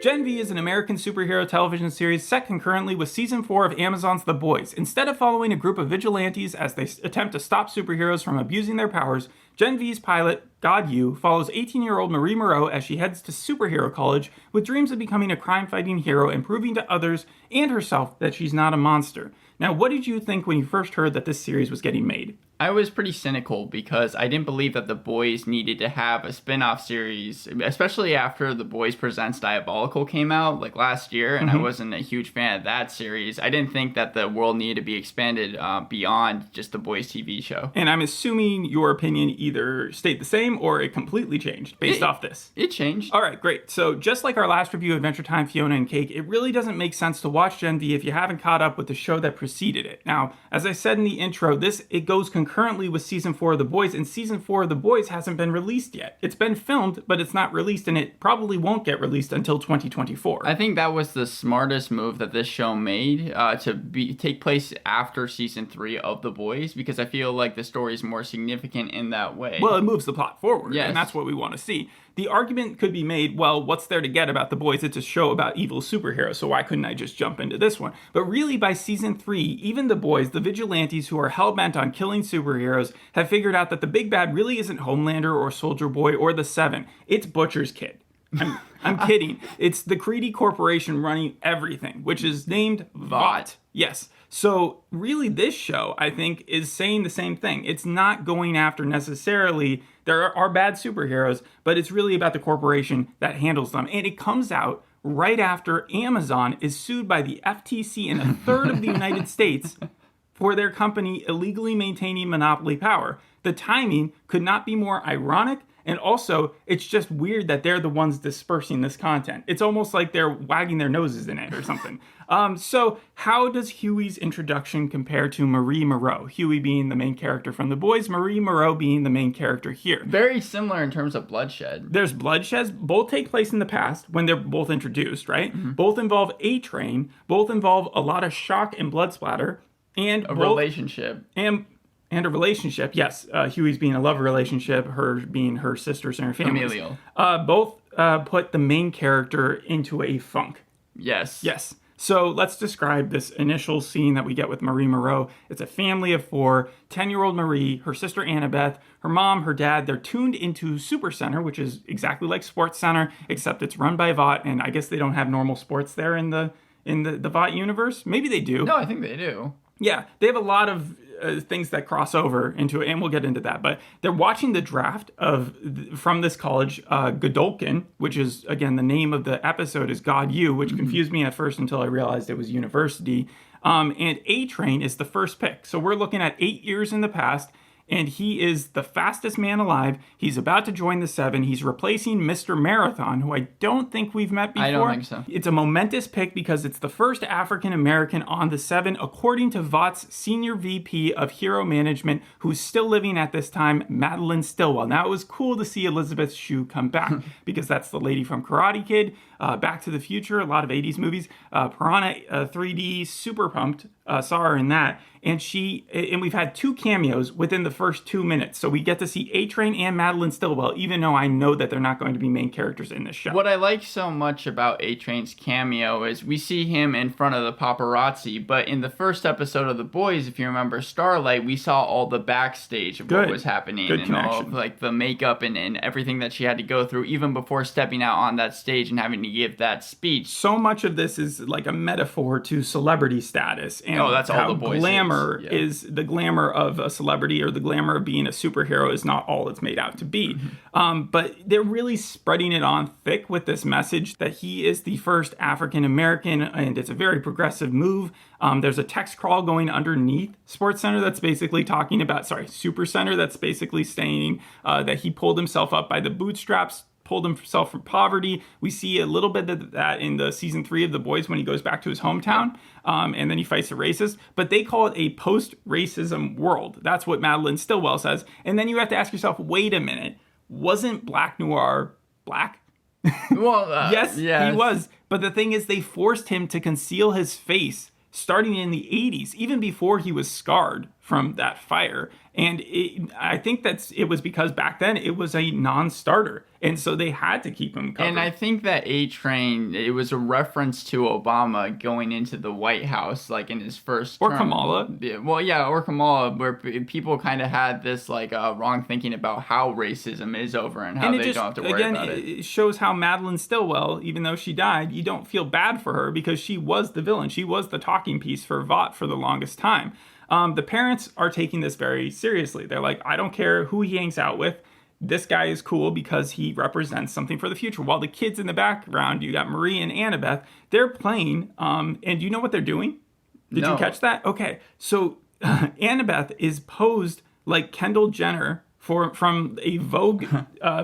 Gen V is an American superhero television series set concurrently with Season 4 of Amazon's The Boys. Instead of following a group of vigilantes as they attempt to stop superheroes from abusing their powers, Gen V's pilot, God You, follows 18-year-old Marie Moreau as she heads to superhero college with dreams of becoming a crime-fighting hero and proving to others and herself that she's not a monster. Now, what did you think when you first heard that this series was getting made? I was pretty cynical because I didn't believe that The Boys needed to have a spin-off series, especially after The Boys Presents Diabolical came out like last year, and I wasn't a huge fan of that series. I didn't think that the world needed to be expanded beyond just The Boys TV show. And I'm assuming your opinion either stayed the same or it completely changed based off this. It changed. All right, great. So just like our last review of Adventure Time, Fiona and Cake, it really doesn't make sense to watch Gen V if you haven't caught up with the show that preceded it. Now, as I said in the intro, it goes concurrently with Season 4 of The Boys, and Season 4 of The Boys hasn't been released yet. It's been filmed, but it's not released, and it probably won't get released until 2024. I think that was the smartest move that this show made to take place after Season 3 of The Boys, because I feel like the story is more significant in that way. Well, it moves the plot forward, yes. And that's what we want to see. The argument could be made, well, what's there to get about The Boys? It's a show about evil superheroes, so why couldn't I just jump into this one? But really, by Season 3, even The Boys, the vigilantes who are hell-bent on killing superheroes, have figured out that the big bad really isn't Homelander or Soldier Boy or the Seven. It's Butcher's Kid. I'm kidding. It's the Creedy Corporation running everything, which is named Vought. Yes. So really this show, I think, is saying the same thing. It's not going after necessarily, there are bad superheroes, but it's really about the corporation that handles them. And it comes out right after Amazon is sued by the FTC in a third of the United States for their company illegally maintaining monopoly power. The timing could not be more ironic. And also, it's just weird that they're the ones dispersing this content. It's almost like they're wagging their noses in it or something. So how does Huey's introduction compare to Marie Moreau? Huey being the main character from The Boys, Marie Moreau being the main character here. Very similar in terms of bloodshed. There's bloodsheds. Both take place in the past when they're both introduced, right? Mm-hmm. Both involve A-Train. Both involve a lot of shock and blood splatter. And a relationship. And a relationship, yes. Huey's being a love relationship, her being her sisters and her family. Familial. Both put the main character into a funk. Yes. Yes. So let's describe this initial scene that we get with Marie Moreau. It's a family of 4, 10-year-old Marie, her sister Annabeth, her mom, her dad. They're tuned into Super Center, which is exactly like Sports Center, except it's run by Vought, and I guess they don't have normal sports there in the Vought universe. Maybe they do. No, I think they do. Yeah, they have a lot of things that cross over into it, and we'll get into that. But they're watching the draft from this college, Godolkin, which is, again, the name of the episode is God You, which confused me at first until I realized it was university. And A-Train is the first pick. So we're looking at 8 years in the past, and he is the fastest man alive. He's about to join the Seven. He's replacing Mr. Marathon, who I don't think we've met before. I don't think so. It's a momentous pick because it's the first African-American on the Seven, according to Vaught's senior VP of Hero Management, who's still living at this time, Madeline Stillwell. Now, it was cool to see Elizabeth Shue come back because that's the lady from Karate Kid, Back to the Future, a lot of 80s movies, Piranha 3D, super pumped, saw her in that. And we've had 2 cameos within the first 2 minutes. So we get to see A-Train and Madeline Stillwell, even though I know that they're not going to be main characters in this show. What I like so much about A-Train's cameo is we see him in front of the paparazzi, but in the first episode of The Boys, if you remember Starlight, we saw all the backstage of what was happening. Good and connection. all of like the makeup and everything that she had to go through, even before stepping out on that stage and having to give that speech. So much of this is like a metaphor to celebrity status. And that's all The Boys glamour is the glamour of a celebrity, or the glamour of being a superhero is not all it's made out to be. But they're really spreading it on thick with this message that he is the first African American, and it's a very progressive move. There's a text crawl going underneath Sports Center that's basically talking about, Super Center, that's basically saying that he pulled himself up by the bootstraps, pulled himself from poverty. We see a little bit of that in the season 3 of The Boys when he goes back to his hometown, and then he fights the racist. But they call it a post-racism world. That's what Madeline Stillwell says. And then you have to ask yourself, wait a minute, wasn't Black Noir black? Well, yes, he was. But the thing is, they forced him to conceal his face starting in the 80s, even before he was scarred from that fire. And I think it was because back then it was a non-starter. And so they had to keep him covered. And I think that A-Train, it was a reference to Obama going into the White House, like in his first Or term. Kamala. Yeah, well, yeah, or Kamala, where people kind of had this like wrong thinking about how racism is over and how they don't have to worry about it. It shows how Madeline Stillwell, even though she died, you don't feel bad for her because she was the villain. She was the talking piece for Vought for the longest time. The parents are taking this very seriously. They're like, I don't care who he hangs out with. This guy is cool because he represents something for the future. While the kids in the background, you got Marie and Annabeth, they're playing. And do you know what they're doing? Did you catch that? Okay. So Annabeth is posed like Kendall Jenner from a Vogue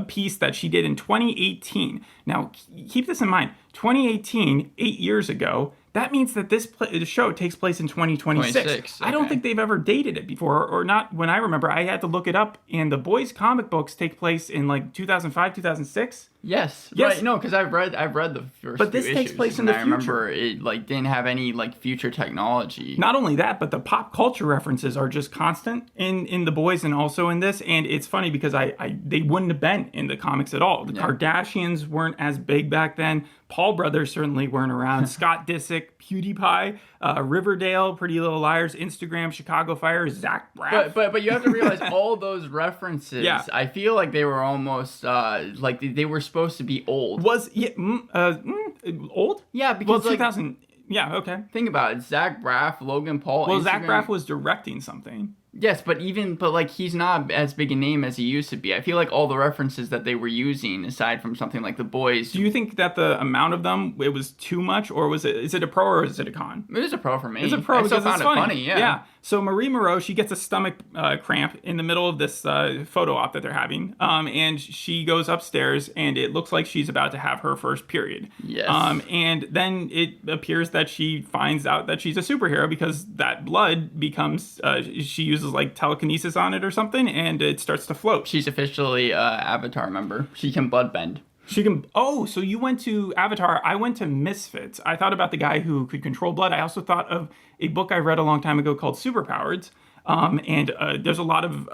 piece that she did in 2018. Now, keep this in mind. 2018, 8 years ago, that means that this show takes place in 2026. I don't think they've ever dated it before, or not when I remember. I had to look it up, and the boys' comic books take place in like 2005, 2006. Yes. Right. No, because I've read the first. But this few takes issues, place in and the I remember it like didn't have any like future technology. Not only that, but the pop culture references are just constant in the boys and also in this. And it's funny because they wouldn't have been in the comics at all. The Kardashians weren't as big back then. Paul brothers certainly weren't around. Scott Disick, PewDiePie, Riverdale, Pretty Little Liars, Instagram, Chicago Fire, Zach Braff. But you have to realize all those references. Yeah. I feel like they were almost like they were supposed to be old. Old? Yeah, because 2000. Yeah, okay. Think about it. Zach Braff, Logan Paul. Well, Instagram. Zach Braff was directing something. Yes, but like he's not as big a name as he used to be. I feel like all the references that they were using, aside from something like The Boys. Do you think that the amount of them, it was too much, or is it a pro or is it a con? It was a pro for me. It's a pro I because still found it's it funny. Yeah. So Marie Moreau, she gets a stomach cramp in the middle of this photo op that they're having, and she goes upstairs, and it looks like she's about to have her first period. Yes. And then it appears that she finds out that she's a superhero because that blood becomes, she uses like telekinesis on it or something, and it starts to float. She's officially Avatar member. She can bloodbend. She can. Oh, so you went to Avatar. I went to Misfits. I thought about the guy who could control blood. I also thought of a book I read a long time ago called Superpowers. And there's a lot of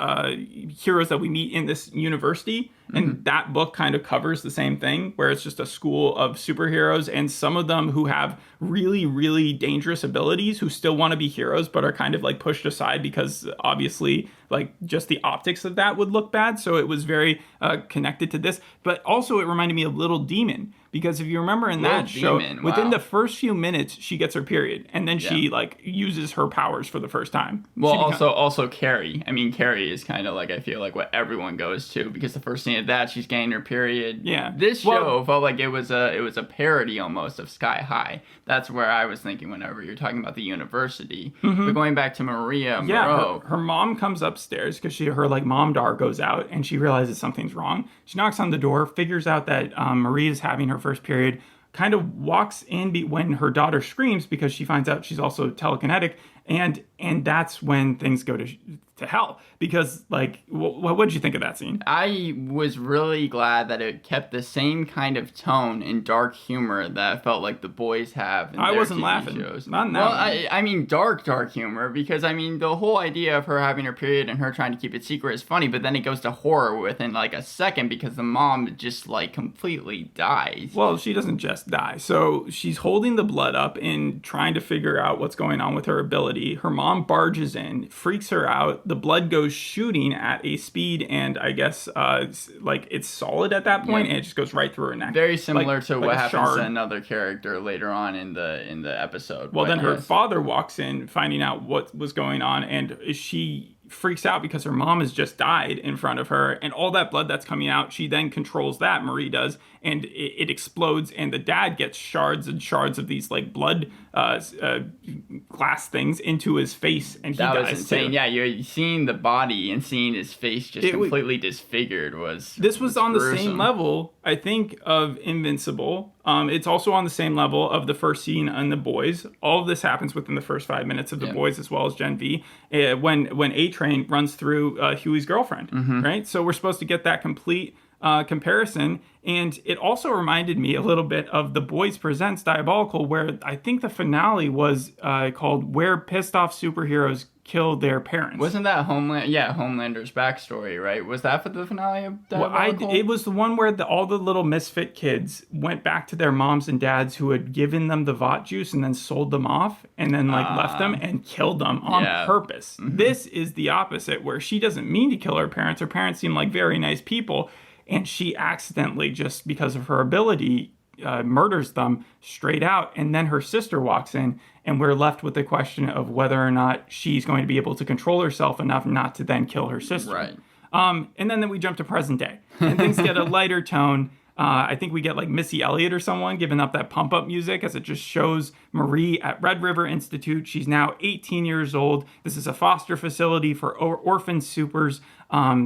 heroes that we meet in this university. And that book kind of covers the same thing, where it's just a school of superheroes, and some of them who have really, really dangerous abilities who still want to be heroes, but are kind of like pushed aside because obviously like just the optics of that would look bad. So it was very connected to this. But also it reminded me of Little Demon, because if you remember in that show, within the first few minutes, she gets her period, and then she like uses her powers for the first time. Well, also Carrie. I mean, Carrie is kind of like, I feel like what everyone goes to, because the first scene of that, she's getting her period. Yeah. This show felt like it was a parody almost of Sky High. That's where I was thinking whenever you're talking about the university. But going back to Maria Moreau. Her mom comes upstairs because her like momdar goes out, and she realizes something's wrong. She knocks on the door, figures out that Marie is having her first period, kind of walks in when her daughter screams because she finds out she's also telekinetic, and that's when things go to hell. Because like, what did you think of that scene? I was really glad that it kept the same kind of tone and dark humor that I felt like the boys have in I their wasn't TV laughing. shows. Not in that well, one. I mean dark humor, because I mean the whole idea of her having her period and her trying to keep it secret is funny, but then it goes to horror within like a second because the mom just like completely dies. Well, she doesn't just die. So she's holding the blood up and trying to figure out what's going on with her ability. Her mom barges in, freaks her out. The blood goes shooting at a speed, and I guess like it's solid at that point, and it just goes right through her neck. Very similar to what happens shard. to another character later on in the episode. Well, then her father walks in, finding out what was going on, and she freaks out because her mom has just died in front of her, and all that blood that's coming out, she then controls that, Marie does, and it explodes, and the dad gets shards and shards of these like blood glass things into his face, and he dies. That was insane. Too. Yeah, you're seeing the body and seeing his face just completely disfigured This was on gruesome. the same level, I think, of Invincible. It's also on the same level of the first scene on The Boys. All of this happens within the first 5 minutes of The Boys, as well as Gen V, when A-Train runs through Huey's girlfriend, right? So we're supposed to get that complete comparison. And it also reminded me a little bit of The Boys Presents Diabolical, where I think the finale was called Where Pissed Off Superheroes Kill Their Parents. Wasn't that Homelander's backstory, right? Was that for the finale of Diabolical? It was the one where all the little misfit kids went back to their moms and dads who had given them the Vought juice and then sold them off and then left them and killed them on purpose. Mm-hmm. This is the opposite, where she doesn't mean to kill her parents. Her parents seem like very nice people, and she accidentally, just because of her ability, murders them straight out. And then her sister walks in, and we're left with the question of whether or not she's going to be able to control herself enough not to then kill her sister. Right. And then we jump to present day, and things get a lighter tone. I think we get like Missy Elliott or someone giving up that pump up music as it just shows Marie at Red River Institute. She's now 18 years old. This is a foster facility for orphan supers.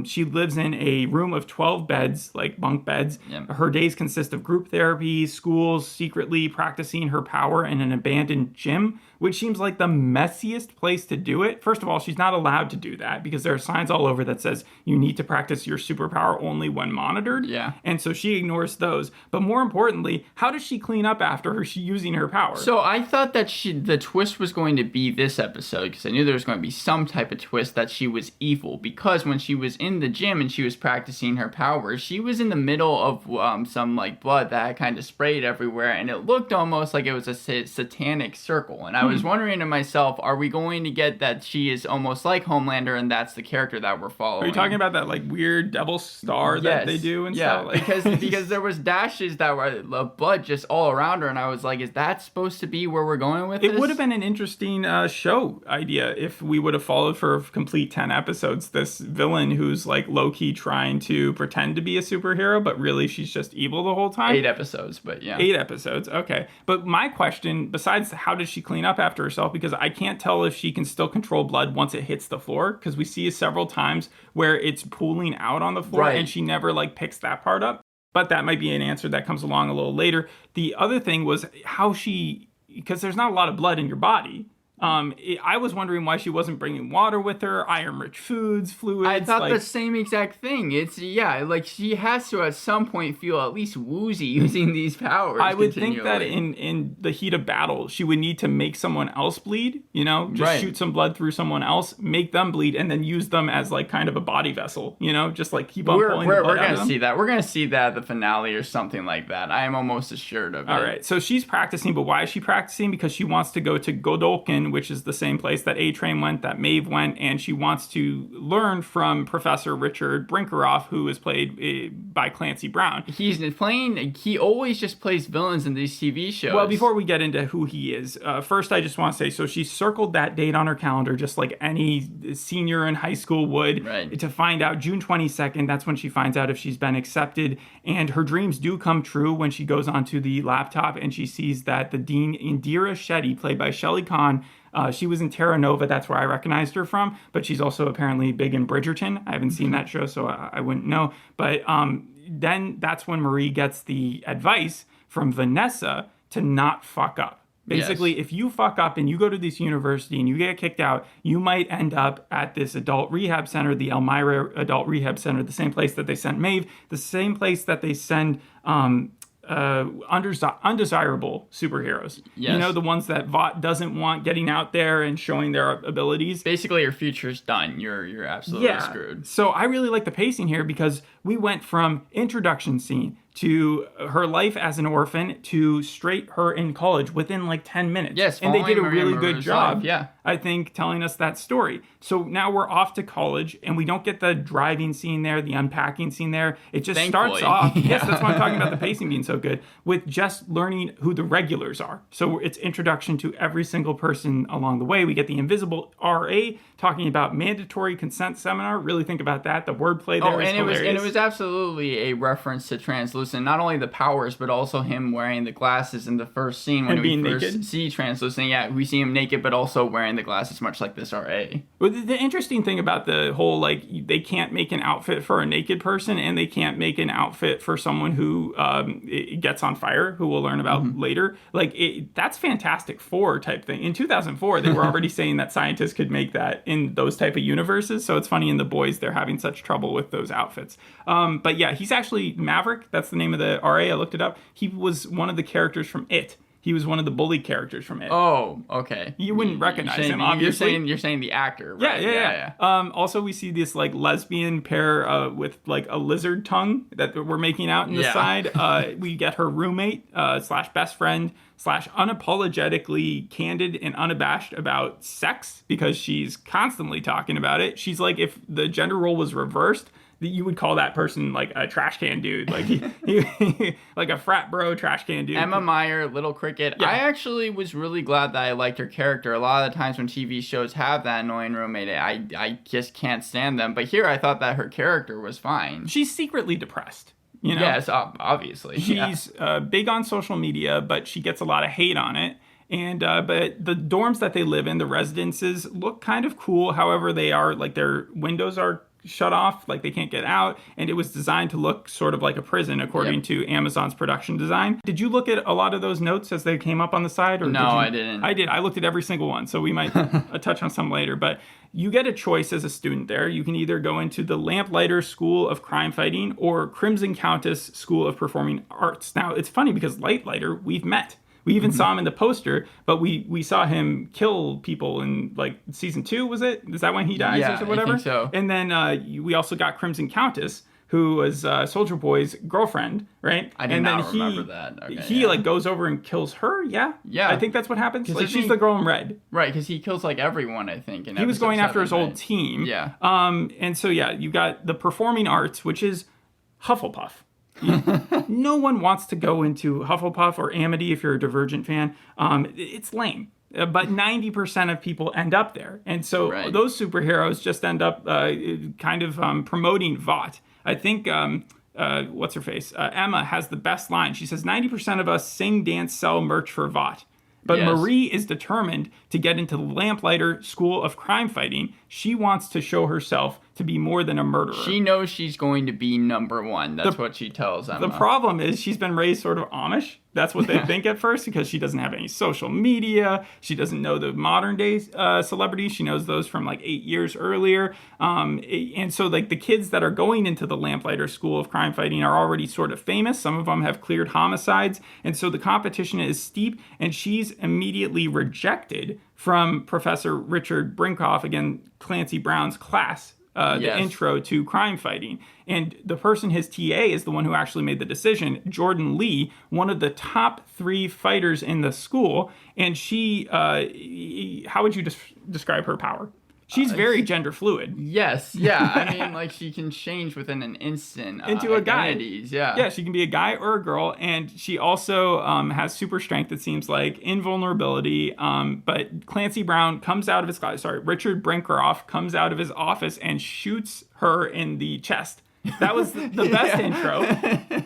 She lives in a room of 12 beds, like bunk beds. Yep. Her days consist of group therapy, schools, secretly practicing her power in an abandoned gym, which seems like the messiest place to do it. First of all, she's not allowed to do that because there are signs all over that says you need to practice your superpower only when monitored. Yeah. And so she ignores those. But more importantly, how does she clean up after her using her power? So I thought that the twist was going to be this episode, because I knew there was going to be some type of twist that she was evil, because when she was in the gym and she was practicing her powers, she was in the middle of some like blood that kind of sprayed everywhere, and it looked almost like it was a satanic circle. And I was wondering to myself, are we going to get that she is almost like Homelander and that's the character that we're following? Are you talking about that like weird devil star that they do and stuff? because there was dashes that were blood just all around her, and I was like, is that supposed to be where we're going with this? It would have been an interesting show idea if we would have followed for a complete 10 episodes this villain who's like low-key trying to pretend to be a superhero, but really she's just evil the whole time. 8 episodes, but yeah. 8 episodes, okay. But my question, besides how does she clean up after herself, because I can't tell if she can still control blood once it hits the floor, because we see several times where it's pooling out on the floor, and she never like picks that part up. But that might be an answer that comes along a little later. The other thing was how because there's not a lot of blood in your body. I was wondering why she wasn't bringing water with her, iron-rich foods, fluids. I thought the same exact thing. It's, like she has to at some point feel at least woozy using these powers. I would think that in the heat of battle, she would need to make someone else bleed, just shoot some blood through someone else, make them bleed, and then use them as like kind of a body vessel, just like keep on pulling the blood We're out going to see that. We're going to see that at the finale or something like that. I am almost assured of it. All right. So she's practicing, but why is she practicing? Because she wants to go to Godolkin, which is the same place that A-Train went, that Maeve went, and she wants to learn from Professor Richard Brinkerhoff, who is played by Clancy Brown. He always just plays villains in these TV shows. Well, before we get into who he is, first I just want to say, so she circled that date on her calendar just like any senior in high school would, to find out June 22nd, that's when she finds out if she's been accepted, and her dreams do come true when she goes onto the laptop and she sees that the dean, Indira Shetty, played by Shelley Kahn, she was in Terra Nova, that's where I recognized her from, but she's also apparently big in Bridgerton. I haven't seen that show, so I wouldn't know. But then that's when Marie gets the advice from Vanessa to not fuck up. Basically, if you fuck up and you go to this university and you get kicked out, you might end up at this adult rehab center, the Elmira Adult Rehab Center, the same place that they sent Maeve, the same place that they send undesirable superheroes. Yes. The ones that Vought doesn't want getting out there and showing their abilities. Basically, your future's done. You're absolutely screwed. So I really like the pacing here because we went from introduction scene to her life as an orphan to straight her in college within like 10 minutes. Yes, and they did a really good job, life, I think, telling us that story. So now we're off to college, and we don't get the driving scene there, the unpacking scene there. It just starts off. Yes, that's why I'm talking about the pacing being so good, with just learning who the regulars are. So it's introduction to every single person along the way. We get the invisible RA talking about mandatory consent seminar. Really think about that. The wordplay there is hilarious. And it was absolutely a reference to translucent translucent. Not only the powers, but also him wearing the glasses in the first scene when And we being first naked. see translucent. Yeah, we see him naked, but also wearing the glasses, much like this RA. But the interesting thing about the whole, like, they can't make an outfit for a naked person and they can't make an outfit for someone who it gets on fire, who we'll learn about later. Like, that's Fantastic Four type thing. In 2004, they were already saying that scientists could make that in those type of universes. So it's funny in The Boys, they're having such trouble with those outfits. But yeah, he's actually Maverick. That's the name of the RA. I looked it up. He was one of the characters from It. He was one of the bully characters from It. Oh, okay. You wouldn't recognize him, You're obviously. saying the actor, right? Yeah. Also, we see this like lesbian pair with like a lizard tongue that we're making out in the Yeah. side. We get her roommate slash best friend slash unapologetically candid and unabashed about sex because she's constantly talking about it. She's like, if the gender role was reversed, you would call that person like a trash can dude, like he like a frat bro trash can dude. Emma Meyer, Little Cricket. Yeah. I actually was really glad that I liked her character. A lot of the times when TV shows have that annoying roommate, I just can't stand them. But here I thought that her character was fine. She's secretly depressed. You know? Yes, obviously. She's big on social media, but she gets a lot of hate on it. And but the dorms that they live in, the residences, look kind of cool. However, they are like their windows are shut off, like they can't get out, and it was designed to look sort of like a prison according to Amazon's production design. Did you look at a lot of those notes as they came up on the side? Or No, I didn't. I did. I looked at every single one, so we might touch on some later. But you get a choice as a student there. You can either go into the Lamplighter School of Crime Fighting or Crimson Countess School of Performing Arts. Now, it's funny because Lamplighter, we've met. We even saw him in the poster, but we saw him kill people in like season 2, was it? Is that when he dies Yeah, or whatever? I think so. And then we also got Crimson Countess, who was Soldier Boy's girlfriend, right? I did and not then remember that. Okay, he yeah. like goes over and kills her, yeah? Yeah. I think that's what happens. Like isn't she's he- the girl in red. Right, because he kills like everyone, I think. He was going after his old team. Yeah. And so, yeah, you got the performing arts, which is Hufflepuff. No one wants to go into Hufflepuff or Amity if you're a Divergent fan. It's lame. But 90% of people end up there. And so Right. those superheroes just end up kind of promoting Vought. I think, what's her face? Emma has the best line. She says, 90% of us sing, dance, sell merch for Vought. But Yes. Marie is determined to get into the Lamplighter School of Crime Fighting. She wants to show herself to be more than a murderer. She knows she's going to be number one. That's what she tells Emma. The problem is she's been raised sort of Amish. That's what they think at first because she doesn't have any social media. She doesn't know the modern day celebrities. She knows those from like 8 years earlier. And so like the kids that are going into the Lamplighter School of Crime Fighting are already sort of famous. Some of them have cleared homicides. And so the competition is steep and she's immediately rejected from Professor Richard Brinkoff, again, Clancy Brown's class. The Yes. intro to crime fighting. And the person, his TA, is the one who actually made the decision, Jordan Lee, one of the top 3 fighters in the school. And she, how would you describe her power? She's very gender fluid. Yes, yeah. I mean, like she can change within an instant Into a guy. identities. Yeah. Yeah, she can be a guy or a girl, and she also has super strength, it seems like, invulnerability. But Clancy Brown comes out of his Richard Brinkerhoff comes out of his office and shoots her in the chest. That was the best intro.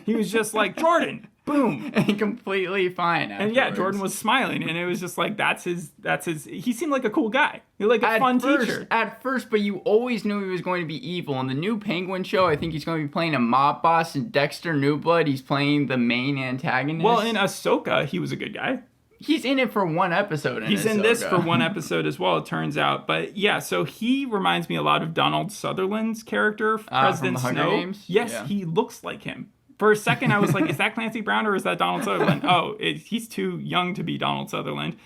He was just like, Jordan, boom. And completely fine. And yeah, afterwards. Jordan was smiling, and it was just like, that's his, he seemed like a cool guy. He was like a fun teacher. At first, but you always knew he was going to be evil. In the new Penguin show, I think he's going to be playing a mob boss. In Dexter Newblood, he's playing the main antagonist. Well, in Ahsoka, he was a good guy. He's in it for one episode. He's in this for one episode as well, it turns out. But yeah, so he reminds me a lot of Donald Sutherland's character, President from the Hunger Snow. Games? Yes, Yeah. he looks like him. For a second, I was like, is that Clancy Brown or is that Donald Sutherland? He's too young to be Donald Sutherland.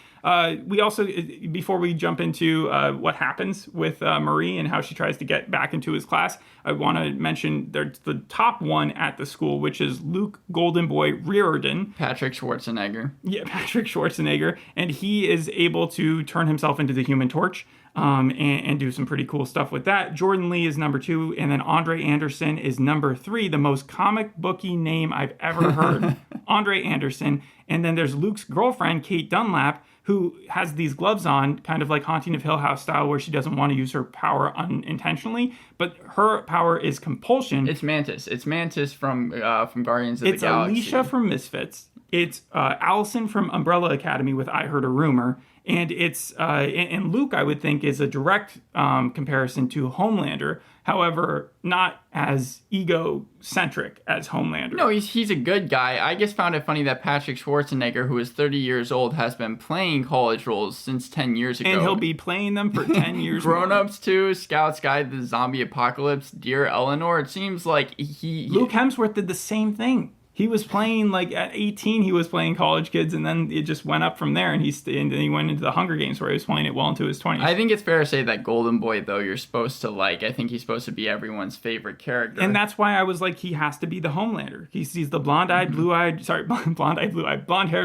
We also, before we jump into what happens with Marie and how she tries to get back into his class, I want to mention there's the top one at the school, which is Luke Golden Boy Riordan. Patrick Schwarzenegger. Yeah, Patrick Schwarzenegger. And he is able to turn himself into the Human Torch. and do some pretty cool stuff with that. Jordan Lee is number 2, and then Andre Anderson is number 3, the most comic booky name I've ever heard. Andre Anderson. And then there's Luke's girlfriend, Kate Dunlap, who has these gloves on, kind of like Haunting of Hill House style, where she doesn't want to use her power unintentionally, but her power is compulsion. It's Mantis. It's Mantis from Guardians of the Galaxy. It's Alicia from Misfits. It's Allison from Umbrella Academy with I Heard a Rumor. And it's and Luke, I would think, is a direct comparison to Homelander. However, not as egocentric as Homelander. No, he's a good guy. I just found it funny that Patrick Schwarzenegger, who is 30 years old, has been playing college roles since 10 years ago. And he'll be playing them for 10 years Grown Ups 2, Scout's Guide to the Zombie Apocalypse, Dear Eleanor. It seems like Luke Hemsworth did the same thing. He was playing, like, at 18, he was playing college kids, and then it just went up from there, and he went into the Hunger Games, where he was playing it well into his 20s. I think it's fair to say that Golden Boy, though, you're supposed to like. I think he's supposed to be everyone's favorite character. And that's why I was like, he has to be the Homelander. He's the blonde-haired,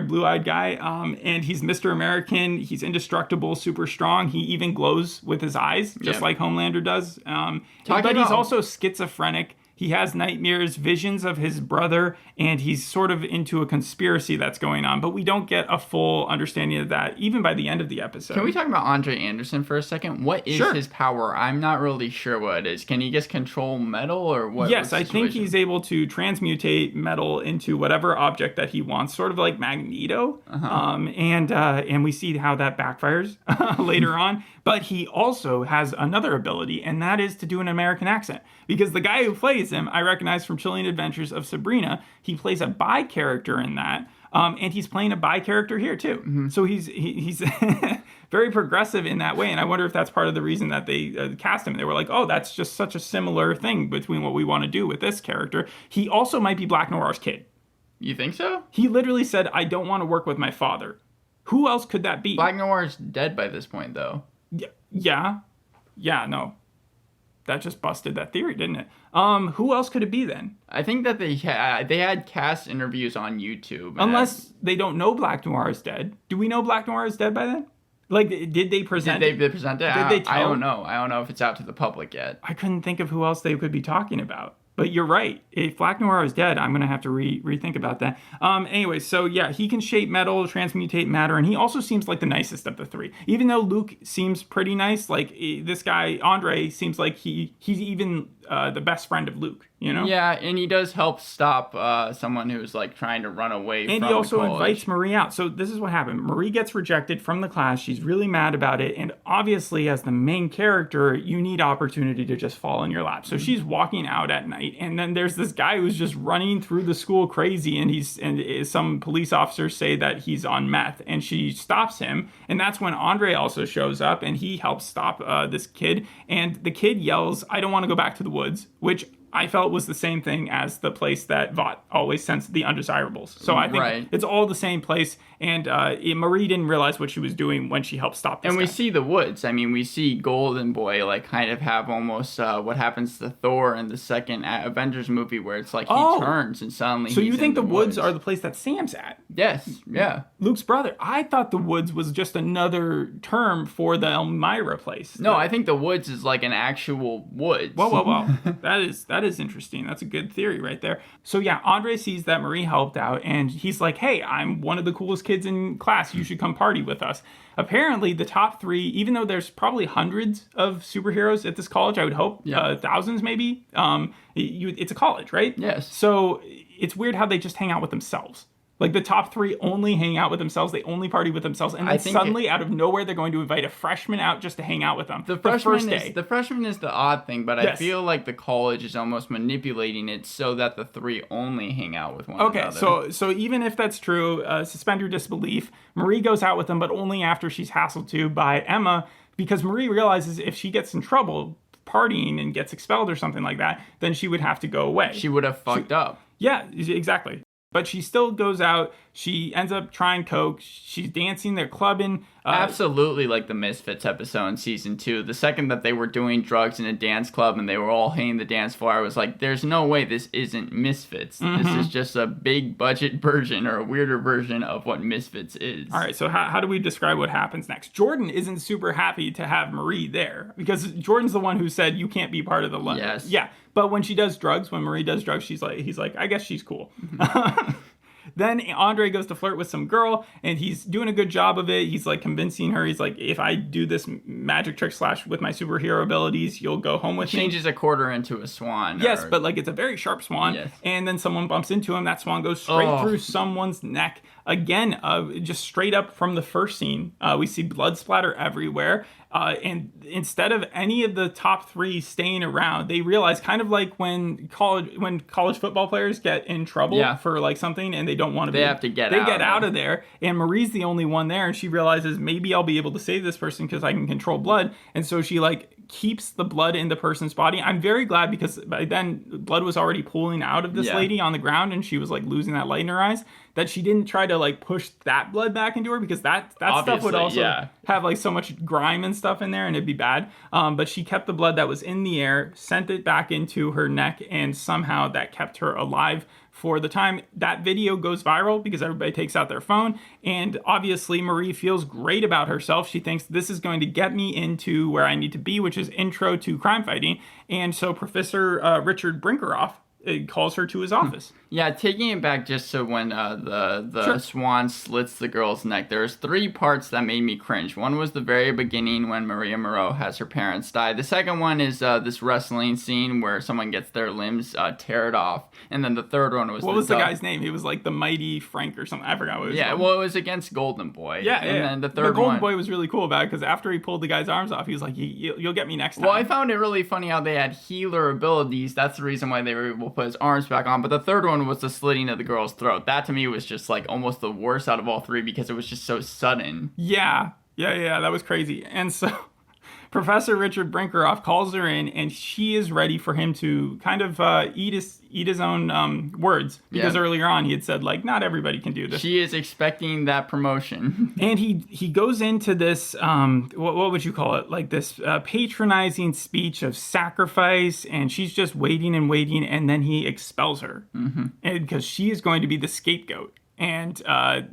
blue-eyed guy, and he's Mr. American. He's indestructible, super strong. He even glows with his eyes, just like Homelander does. But he's also schizophrenic. He has nightmares, visions of his brother, and he's sort of into a conspiracy that's going on. But we don't get a full understanding of that, even by the end of the episode. Can we talk about Andre Anderson for a second? What is his power? I'm not really sure what it is. Can he just control metal, or what? Yes, I think he's able to transmutate metal into whatever object that he wants, sort of like Magneto. And we see how that backfires later on. But he also has another ability, and that is to do an American accent. Because the guy who plays him, I recognize from Chilling Adventures of Sabrina. He plays a bi character in that, and he's playing a bi character here too. Mm-hmm. So he's very progressive in that way, and I wonder if that's part of the reason that they cast him. They were like, oh, that's just such a similar thing between what we want to do with this character. He also might be Black Noir's kid. You think so? He literally said, I don't want to work with my father. Who else could that be? Black Noir's dead by this point, though. Yeah, no. That just busted that theory, didn't it? Who else could it be then? I think that they had cast interviews on YouTube. Unless they don't know Black Noir is dead. Do we know Black Noir is dead by then? Like, did they present it? Did they present it? Did they tell? I don't know. I don't know if it's out to the public yet. I couldn't think of who else they could be talking about. But you're right. If Black Noir is dead, I'm going to have to rethink about that. Anyway, so yeah, he can shape metal, transmutate matter, and he also seems like the nicest of the three. Even though Luke seems pretty nice, like this guy, Andre, seems like he's even the best friend of Luke, you know? Yeah, and he does help stop someone who's like trying to run away from And he also college. Invites Marie out. So this is what happened. Marie gets rejected from the class. She's really mad about it. And obviously, as the main character, you need opportunity to just fall in your lap. So she's walking out at night. And then there's this guy who's just running through the school crazy. And some police officers say that he's on meth. And she stops him. And that's when Andre also shows up. And he helps stop this kid. And the kid yells, I don't want to go back to the woods, which I felt was the same thing as the place that Vought always sends the undesirables. So I think it's all the same place. And Marie didn't realize what she was doing when she helped stop this And guy. we see the woods. I mean, we see Golden Boy like kind of have almost what happens to Thor in the second Avengers movie, where it's like he turns and suddenly So he's you think in the woods are the place that Sam's at? Yes, yeah. Luke's brother. I thought the woods was just another term for the Elmira place. No, I think the woods is like an actual woods. Whoa. That is interesting. That's a good theory right there. So yeah, Andre sees that Marie helped out, and he's like, hey, I'm one of the coolest kids in class. You should come party with us. Apparently, the top three, even though there's probably hundreds of superheroes at this college, I would hope, thousands maybe, it's a college, right? Yes. So it's weird how they just hang out with themselves. Like, the top three only hang out with themselves. They only party with themselves. And then suddenly, out of nowhere, they're going to invite a freshman out just to hang out with them. The first day. The freshman is the odd thing, but I feel like the college is almost manipulating it so that the three only hang out with one another. Okay, so even if that's true, suspend your disbelief. Marie goes out with them, but only after she's hassled to by Emma, because Marie realizes if she gets in trouble partying and gets expelled or something like that, then she would have to go away. She would have fucked up. Yeah, exactly. But she still goes out. She ends up trying coke. She's dancing. They're clubbing. Absolutely like the Misfits episode in season 2. The second that they were doing drugs in a dance club and they were all hitting the dance floor, I was like, there's no way this isn't Misfits. This is just a big budget version or a weirder version of what Misfits is. All right, so how do we describe what happens next? Jordan isn't super happy to have Marie there because Jordan's the one who said you can't be part of the letter. Yes. Yeah, but when she does drugs, when Marie does drugs, he's like, I guess she's cool. Then Andre goes to flirt with some girl, and he's doing a good job of it. He's like convincing her. He's like, if I do this magic trick / with my superhero abilities, you'll go home with me. Changes a quarter into a swan. Yes, but like it's a very sharp swan. Yes. And then someone bumps into him. That swan goes straight through someone's neck. Again, just straight up from the first scene. We see blood splatter everywhere. And instead of any of the top 3 staying around, they realize, kind of like when college football players get in trouble for like something and they don't want to They have to get they out. get out of there. And Marie's the only one there, and she realizes maybe I'll be able to save this person because I can control blood. And so she like keeps the blood in the person's body. I'm very glad because by then blood was already pooling out of this lady on the ground, and she was like losing that light in her eyes, that she didn't try to like push that blood back into her, because that stuff would also have like so much grime and stuff in there and it'd be bad. But she kept the blood that was in the air, sent it back into her neck, and somehow that kept her alive for the time. That video goes viral because everybody takes out their phone, and obviously Marie feels great about herself. She thinks this is going to get me into where I need to be, which is intro to crime fighting. And so Professor Richard Brinkerhoff calls her to his office. Yeah, taking it back just so when the swan slits the girl's neck, there's 3 parts that made me cringe. One was the very beginning when Maria Moreau has her parents die. The second one is this wrestling scene where someone gets their limbs teared off. And then the third one was... What was the guy's name? He was like the Mighty Frank or something. I forgot what it was. Yeah, well, it was against Golden Boy. Yeah, and then the third Golden Boy was really cool about it because after he pulled the guy's arms off, he was like, you'll get me next time. Well, I found it really funny how they had healer abilities. That's the reason why they were able to put his arms back on. But the third one was the slitting of the girl's throat. That to me was just like almost the worst out of all 3 because it was just so sudden. Yeah, that was crazy. And so Professor Richard Brinkerhoff calls her in, and she is ready for him to kind of eat his own words, because earlier on he had said like, not everybody can do this. She is expecting that promotion. And he goes into this what would you call it, like this patronizing speech of sacrifice, and she's just waiting, and then he expels her, and because she is going to be the scapegoat. And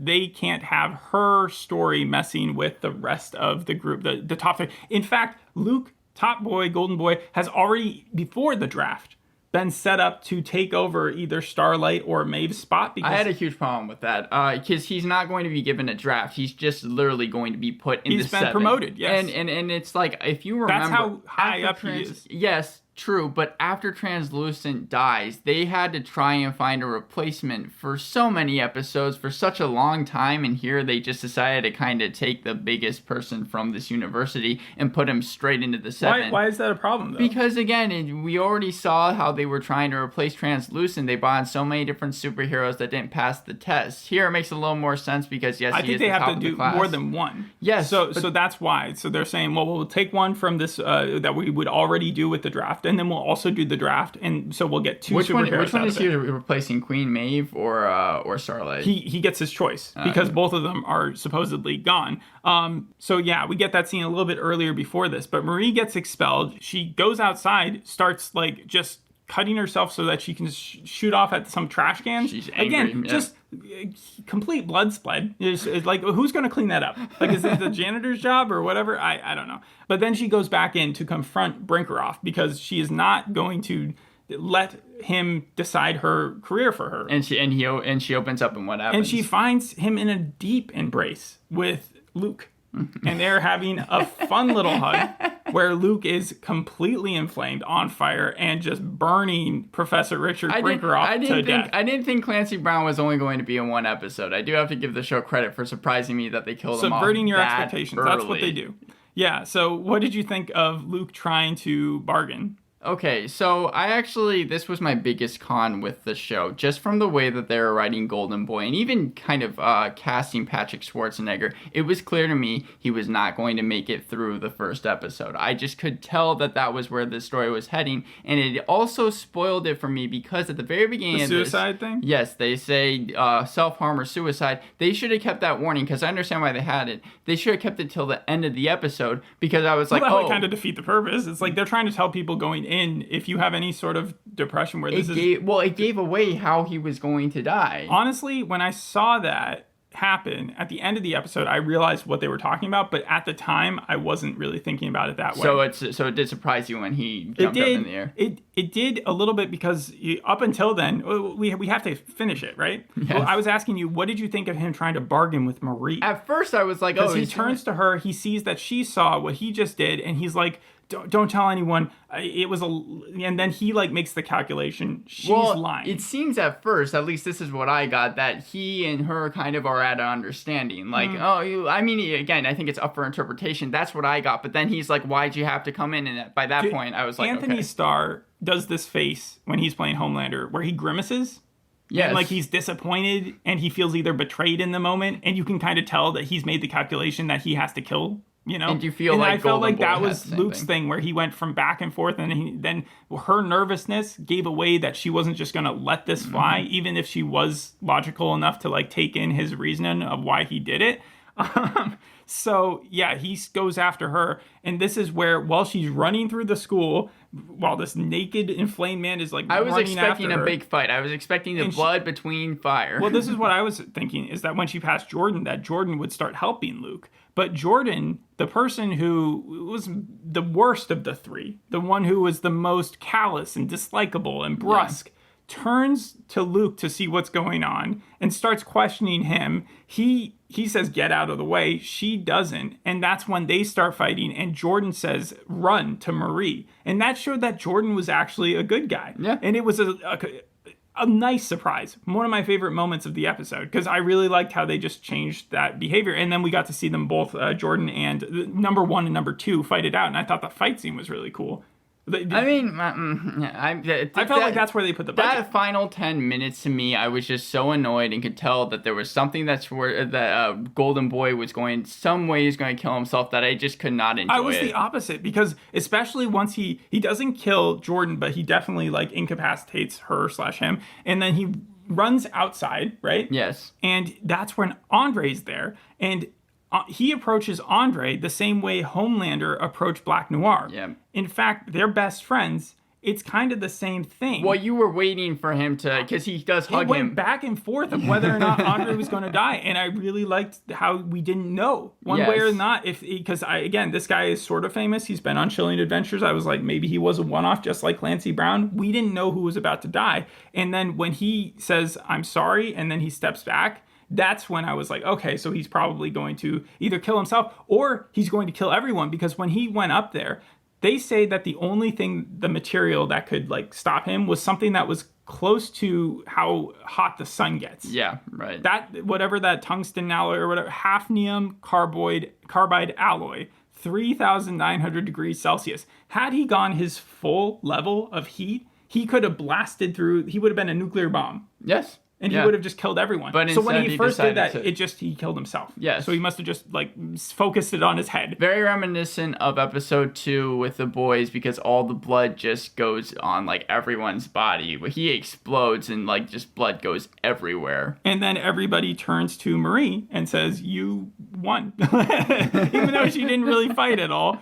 they can't have her story messing with the rest of the group, the top 3. In fact, Luke, Top Boy, Golden Boy, has already, before the draft, been set up to take over either Starlight or Maeve's spot. Because I had a huge problem with that because he's not going to be given a draft. He's just literally going to be put in the 7. He's been promoted, yes. And it's like, if you remember... That's how high up he is. Yes, true, but after Translucent dies, they had to try and find a replacement for so many episodes for such a long time, and here they just decided to kind of take the biggest person from this university and put him straight into the 7. Why is that a problem, though? Because, again, we already saw how they were trying to replace Translucent. They brought in so many different superheroes that didn't pass the test. Here it makes a little more sense because, yes, I think they have to do more than one. Yes. So that's why. So they're saying, well, we'll take one from this that we would already do with the draft, and then we'll also do the draft, and so we'll get 2 superheroes. Which one is he replacing, Queen Maeve or Starlight? He gets his choice because both of them are supposedly gone. So yeah, we get that scene a little bit earlier before this, but Marie gets expelled. She goes outside, starts like just cutting herself so that she can shoot off at some trash cans. She's angry. Again, just complete blood spread. It's like, who's going to clean that up? Like, is it the janitor's job or whatever? I don't know. But then she goes back in to confront Brinkerhoff because she is not going to let him decide her career for her. And she opens up, and what happens? And she finds him in a deep embrace with Luke. And they're having a fun little hug where Luke is completely inflamed, on fire, and just burning Professor Richard Brinkerhoff to death. I didn't think Clancy Brown was only going to be in 1 episode. I do have to give the show credit for surprising me that they killed him off subverting your that expectations. early. That's what they do. Yeah, so what did you think of Luke trying to bargain? Okay, so this was my biggest con with the show, just from the way that they were writing Golden Boy and even kind of casting Patrick Schwarzenegger. It was clear to me he was not going to make it through the first episode. I just could tell that was where the story was heading, and it also spoiled it for me because at the very beginning of this... suicide thing? Yes, they say self-harm or suicide. They should have kept that warning, because I understand why they had it. They should have kept it till the end of the episode, because I was like, that would kind of defeat the purpose. It's like they're trying to tell people going in, if you have any sort of depression where it gave away how he was going to die. Honestly, when I saw that happen at the end of the episode, I realized what they were talking about, but at the time I wasn't really thinking about it that way. So it did surprise you when he jumped up in the air. It did a little bit, because up until then we have to finish it, right? Yes. Well, I was asking you, what did you think of him trying to bargain with Marie? At first I was like, because he turns to her, he sees that she saw what he just did, and he's like, don't tell anyone. And then he like makes the calculation. She's lying. It seems at first, at least this is what I got, that he and her kind of are at an understanding. Like, again, I think it's up for interpretation. That's what I got. But then he's like, why'd you have to come in? And by that point, I was like, Anthony Starr does this face when he's playing Homelander, where he grimaces. Yes. And like he's disappointed, and he feels either betrayed in the moment, and you can kind of tell that he's made the calculation that he has to kill. And you feel I felt like that was Luke's thing, where he went from back and forth, and then her nervousness gave away that she wasn't just going to let this fly, even if she was logical enough to like take in his reasoning of why he did it. So yeah, he goes after her, and this is where, while she's running through the school, while this naked, inflamed man is like, I was expecting a her, big fight. I was expecting the blood between fire. Well, this is what I was thinking, is that when she passed Jordan, that Jordan would start helping Luke. But Jordan, the person who was the worst of the three, the one who was the most callous and dislikable and brusque, turns to Luke to see what's going on and starts questioning him. He says, get out of the way. She doesn't. And that's when they start fighting. And Jordan says, run, to Marie. And that showed that Jordan was actually a good guy. Yeah. And it was a nice surprise. One of my favorite moments of the episode, because I really liked how they just changed that behavior. And then we got to see them both, Jordan and number 1 and number 2, fight it out. And I thought the fight scene was really cool. I felt like that's where they put the budget. That final 10 minutes, to me, I was just so annoyed and could tell that there was something that Golden Boy was going, some way he's going to kill himself, that I just could not enjoy it. I was the opposite, because especially once he doesn't kill Jordan, but he definitely like incapacitates her/him, and then he runs outside, right? Yes. And that's when Andre's there, and he approaches Andre the same way Homelander approached Black Noir. Yeah. In fact, they're best friends. It's kind of the same thing. Well, you were waiting for him to, because he does hug him. It went back and forth of whether or not Andre was going to die, and I really liked how we didn't know one way or not. Because again, this guy is sort of famous. He's been on Chilling Adventures. I was like, maybe he was a one-off, just like Clancy Brown. We didn't know who was about to die, and then when he says, "I'm sorry," and then he steps back, that's when I was like, okay, so he's probably going to either kill himself or he's going to kill everyone, because when he went up there, they say that the only thing, the material that could like stop him, was something that was close to how hot the sun gets. Yeah, right. That, whatever that tungsten alloy or whatever, hafnium carbide alloy, 3,900 degrees Celsius. Had he gone his full level of heat, he could have blasted through, he would have been a nuclear bomb. Yes. And he would have just killed everyone. But so when he first did that, he killed himself. Yes. So he must have just like focused it on his head. Very reminiscent of episode 2 with the boys, because all the blood just goes on like everyone's body. But he explodes and like just blood goes everywhere. And then everybody turns to Marie and says, "You won," even though she didn't really fight at all.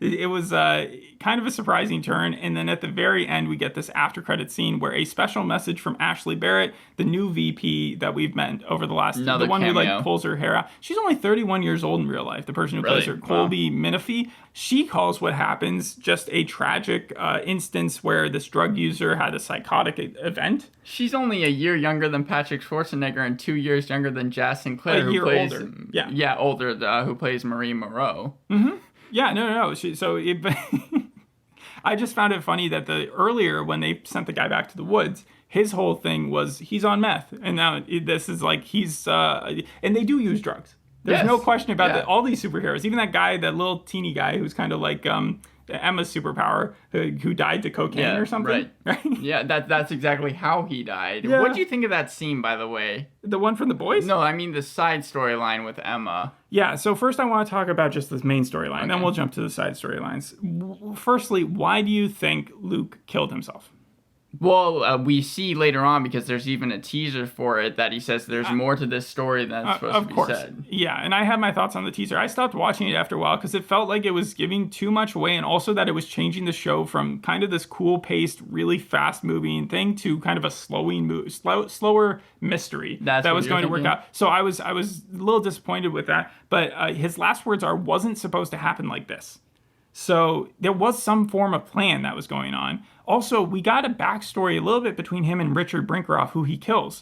It was kind of a surprising turn. And then at the very end, we get this after credit scene where a special message from Ashley Barrett, the new VP that we've met over the last, the one cameo. who like pulls her hair out. She's only 31 years old in real life. The person who plays her, Colby Minifie, she calls what happens just a tragic instance where this drug user had a psychotic event. She's only a year younger than Patrick Schwarzenegger and 2 years younger than Jazz Sinclair, who plays older. Who plays Marie Moreau. Mm-hmm. Yeah, no. I just found it funny that earlier when they sent the guy back to the woods, his whole thing was he's on meth, and now this is like he's and they do use drugs. There's no question about that. All these superheroes, even that guy, that little teeny guy who's kind of like Emma's superpower, who died to cocaine or something. Right. Yeah, that's exactly how he died. Yeah. What do you think of that scene, by the way? The one from The Boys? No, I mean the side storyline with Emma. Yeah, so first I want to talk about just this main storyline, then Okay. we'll jump to the side storylines. Firstly, why do you think Luke killed himself? Well, we see later on, because there's even a teaser for it, that he says there's more to this story than it's supposed to be said. Yeah, and I had my thoughts on the teaser. I stopped watching it after a while because it felt like it was giving too much away, and also that it was changing the show from kind of this cool-paced, really fast-moving thing to kind of a slower mystery That's that what was you're going to work thinking? out. So I was a little disappointed with that. But his last words are, "Wasn't supposed to happen like this." So there was some form of plan that was going on. Also, we got a backstory a little bit between him and Richard Brinkerhoff, who he kills.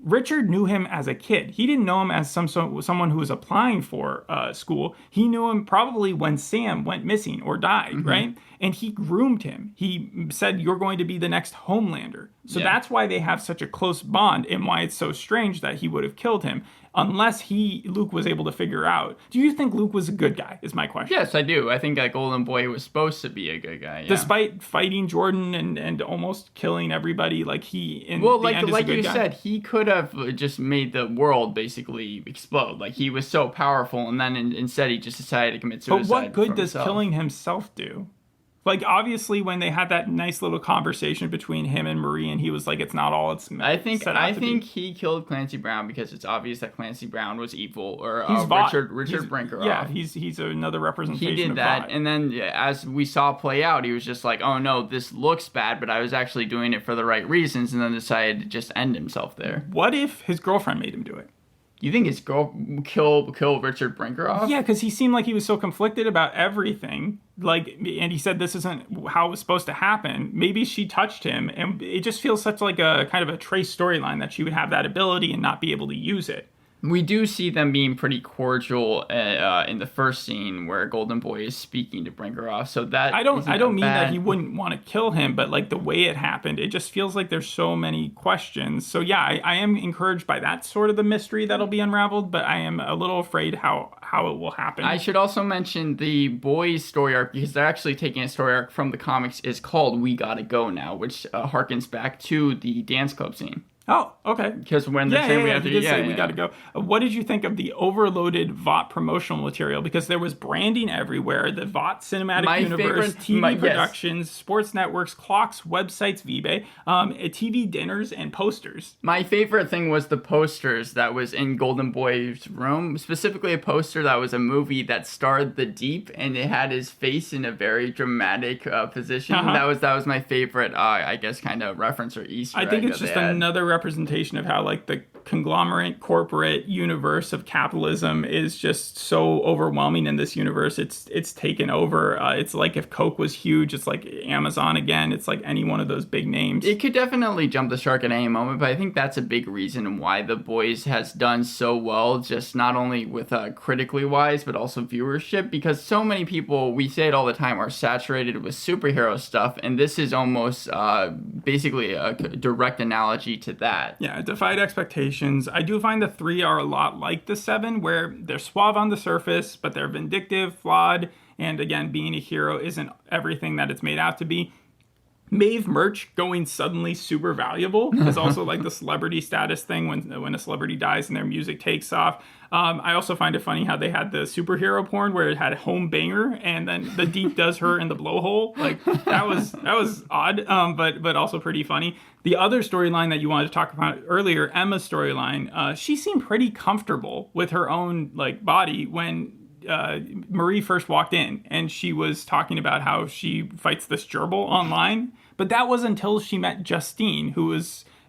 Richard knew him as a kid. He didn't know him as someone who was applying for school. He knew him probably when Sam went missing or died, right? And he groomed him. He said, "You're going to be the next Homelander." So that's why they have such a close bond, and why it's so strange that he would have killed him, unless Luke was able to figure out. Do you think Luke was a good guy, is my question. Yes, I do. I think that Golden Boy was supposed to be a good guy. Yeah. Despite fighting Jordan and almost killing everybody, like he in Well, the end is a like good you guy. said, he could have just made the world basically explode. Like, he was so powerful, and then instead he just decided to commit suicide. But what good for does himself. killing himself do? Like, obviously, when they had that nice little conversation between him and Marie, and he was like, "It's not all it's I think set out to be." he killed Clancy Brown because it's obvious that Clancy Brown was evil, or He's Vought. Richard Brinkerhoff. Yeah, he's another representation. He did of that, Vought. and then as we saw play out, he was just like, "Oh no, this looks bad, but I was actually doing it for the right reasons," and then decided to just end himself there. What if his girlfriend made him do it? You think his girl kill Richard Brinkerhoff? Yeah, because he seemed like he was so conflicted about everything. Like, and he said this isn't how it was supposed to happen. Maybe she touched him, and it just feels such like a kind of a Trace storyline that she would have that ability and not be able to use it. We do see them being pretty cordial in the first scene where Golden Boy is speaking to Brinkerhoff. So that I don't mean that he would. wouldn't want to kill him, but like the way it happened, it just feels like there's so many questions. So yeah, I am encouraged by that sort of the mystery that'll be unraveled, but I am a little afraid how it will happen. I should also mention the boys' story arc, because they're actually taking a story arc from the comics, is called "We Gotta Go Now," which harkens back to the dance club scene. Oh, okay. Because when they're saying we have to, he did say we got to go. What did you think of the overloaded Vought promotional material? Because there was branding everywhere. The Vought Cinematic My Universe, favorite- TV yes. productions, sports networks, clocks, websites, Vibe, TV dinners, and posters. My favorite thing was the posters that was in Golden Boy's room, specifically a poster that was a movie that starred the Deep, and it had his face in a very dramatic position. Uh-huh. That was my favorite, I guess, kind of reference or Easter egg. I think it's that just they had. another representation of how like the conglomerate corporate universe of capitalism is just so overwhelming in this universe. It's taken over. It's like if Coke was huge, it's like Amazon again. It's like any one of those big names. It could definitely jump the shark at any moment, but I think that's a big reason why The Boys has done so well, just not only with critically wise, but also viewership, because so many people, we say it all the time, are saturated with superhero stuff, and this is almost basically a direct analogy to that. Yeah, it defied expectations. I do find the 3 are a lot like the 7, where they're suave on the surface, but they're vindictive, flawed, and again, being a hero isn't everything that it's made out to be. Maeve merch going suddenly super valuable is also like the celebrity status thing when a celebrity dies and their music takes off. I also find it funny how they had the superhero porn where it had home banger and then the Deep does her in the blowhole. Like that was odd, but also pretty funny. The other storyline that you wanted to talk about earlier, Emma's storyline, she seemed pretty comfortable with her own like body when Marie first walked in, and she was talking about how she fights this gerbil online. But that was until she met Justine,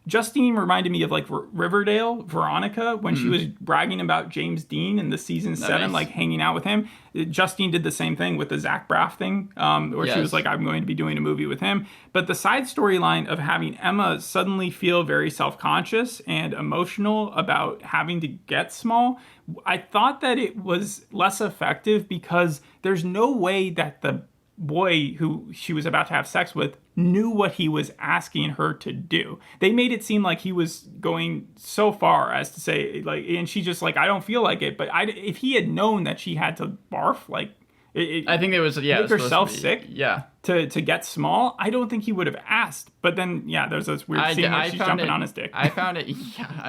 Justine reminded me of like Riverdale, Veronica, when she was bragging about James Dean in the season 7, like hanging out with him. Justine did the same thing with the Zach Braff thing, where she was like, I'm going to be doing a movie with him. But the side storyline of having Emma suddenly feel very self-conscious and emotional about having to get small, I thought that it was less effective because there's no way that the boy who she was about to have sex with knew what he was asking her to do. They made it seem like he was going so far as to say, like, and she just like, I don't feel like it. But if he had known that she had to barf, like, I think it was, yeah. Make herself sick? Yeah. To get small, I don't think he would have asked. But then, yeah, there's this weird scene where she's jumping on his dick. I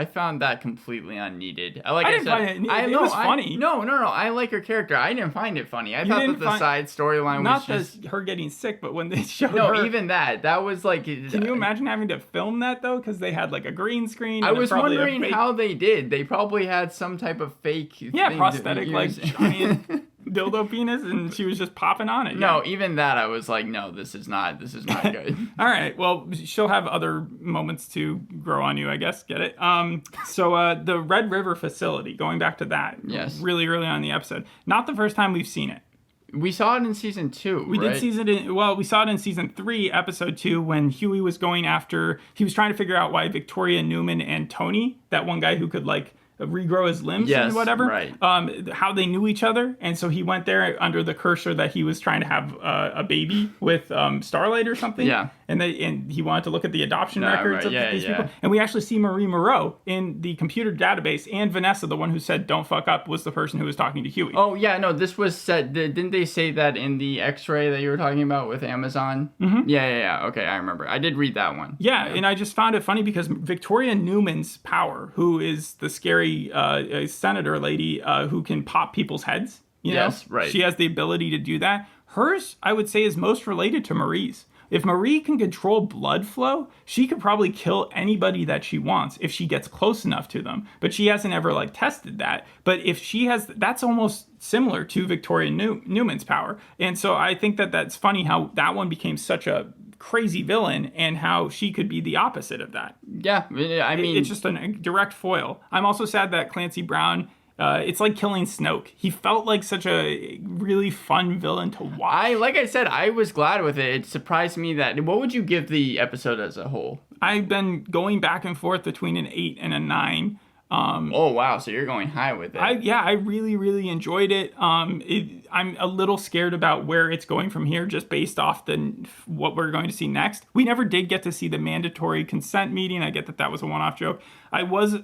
found that completely unneeded. Like I didn't find it. It was funny. No. I like her character. I didn't find it funny. I thought that the side storyline was just her getting sick, but when they showed her. No, even that was like. Can you imagine having to film that though? Because they had like a green screen. I was wondering how they did. They probably had some type of fake. Prosthetic like giant. Dildo penis, and she was just popping on it. No, even that I was like, no, this is not good. All right, well, she'll have other moments to grow on you, I guess. Get it? So the Red River facility, going back to that, yes, really early on in the episode. Not the first time we've seen it. We saw it in season 2. We saw it in season 3, episode 2, when Huey was he was trying to figure out why Victoria Newman and Tony, that one guy who could like regrow his limbs and whatever, right. How they knew each other. And so he went there under the cursor that he was trying to have a baby with Starlight or something. Yeah. And he wanted to look at the adoption records of these people. And we actually see Marie Moreau in the computer database, and Vanessa, the one who said don't fuck up, was the person who was talking to Huey. Oh, yeah, no, this was said. Didn't they say that in the X-ray that you were talking about with Amazon? Mm-hmm. Yeah. Okay, I remember. I did read that one. Yeah, and I just found it funny because Victoria Newman's power, who is the scary senator lady who can pop people's heads. Yes, right. She has the ability to do that. Hers, I would say, is most related to Marie's. If Marie can control blood flow, she could probably kill anybody that she wants if she gets close enough to them. But she hasn't ever tested that. But if she has, that's almost similar to Victoria Newman's power. And so I think that's funny how that one became such a crazy villain and how she could be the opposite of that. Yeah, I mean, it's just a direct foil. I'm also sad that Clancy Brown, it's like killing Snoke. He felt like such a really fun villain to watch. Like I said, I was glad with it. It surprised me that. What would you give the episode as a whole? I've been going back and forth between an 8 and a 9. Oh wow, so you're going high with it. I really enjoyed it. I'm a little scared about where it's going from here, just based off what we're going to see next. We never did get to see the mandatory consent meeting. I get that was a one-off joke. I was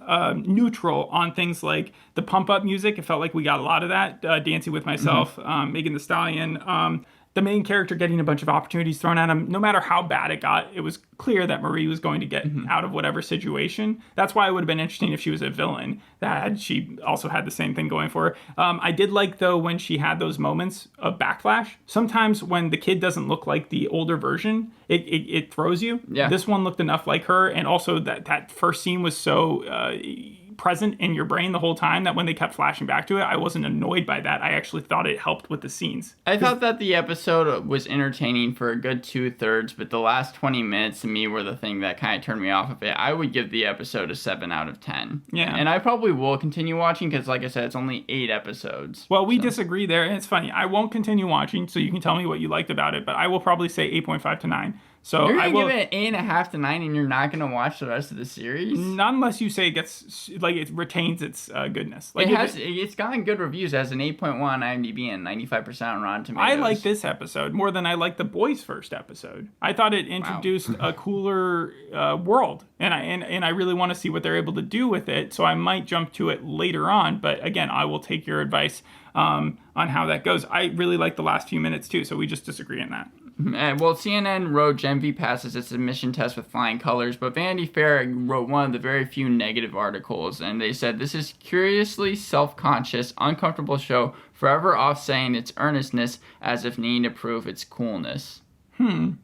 neutral on things like the pump up music. It felt like we got a lot of that. Dancing with Myself, Megan Thee Stallion. The main character getting a bunch of opportunities thrown at him. No matter how bad it got, it was clear that Marie was going to get out of whatever situation. That's why it would have been interesting if she was a villain, that she also had the same thing going for her. I did like, though, when she had those moments of backflash. Sometimes when the kid doesn't look like the older version, it throws you. Yeah. This one looked enough like her, and also that first scene was so present in your brain the whole time that when they kept flashing back to it, I wasn't annoyed by that. I actually thought it helped with the scenes. I thought that the episode was entertaining for a good 2/3, but the last 20 minutes to me were the thing that kind of turned me off of it. I would give the episode a 7 out of 10. Yeah. And I probably will continue watching because, like I said, it's only 8 episodes. Well, we disagree there, and it's funny. I won't continue watching, so you can tell me what you liked about it, but I will probably say 8.5 to 9. So you're going to give it an 8.5 to 9 and you're not going to watch the rest of the series? Not unless you say it retains its goodness. It's gotten good reviews. It has an 8.1 on IMDb and 95% on Rotten Tomatoes. I like this episode more than I like the boys' first episode. I thought it introduced a cooler world, and I really want to see what they're able to do with it, so I might jump to it later on. But again, I will take your advice on how that goes. I really like the last few minutes too, so we just disagree on that. Well, CNN wrote Gen V passes its admission test with flying colors, but Vanity Fair wrote one of the very few negative articles, and they said, this is curiously self-conscious, uncomfortable show, forever offsetting its earnestness as if needing to prove its coolness. Did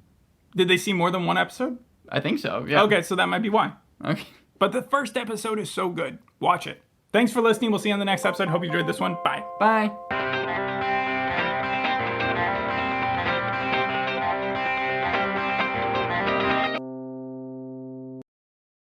they see more than one episode? I think so, yeah. Okay, so that might be why. Okay. But the first episode is so good. Watch it. Thanks for listening. We'll see you on the next episode. Hope you enjoyed this one. Bye. Bye.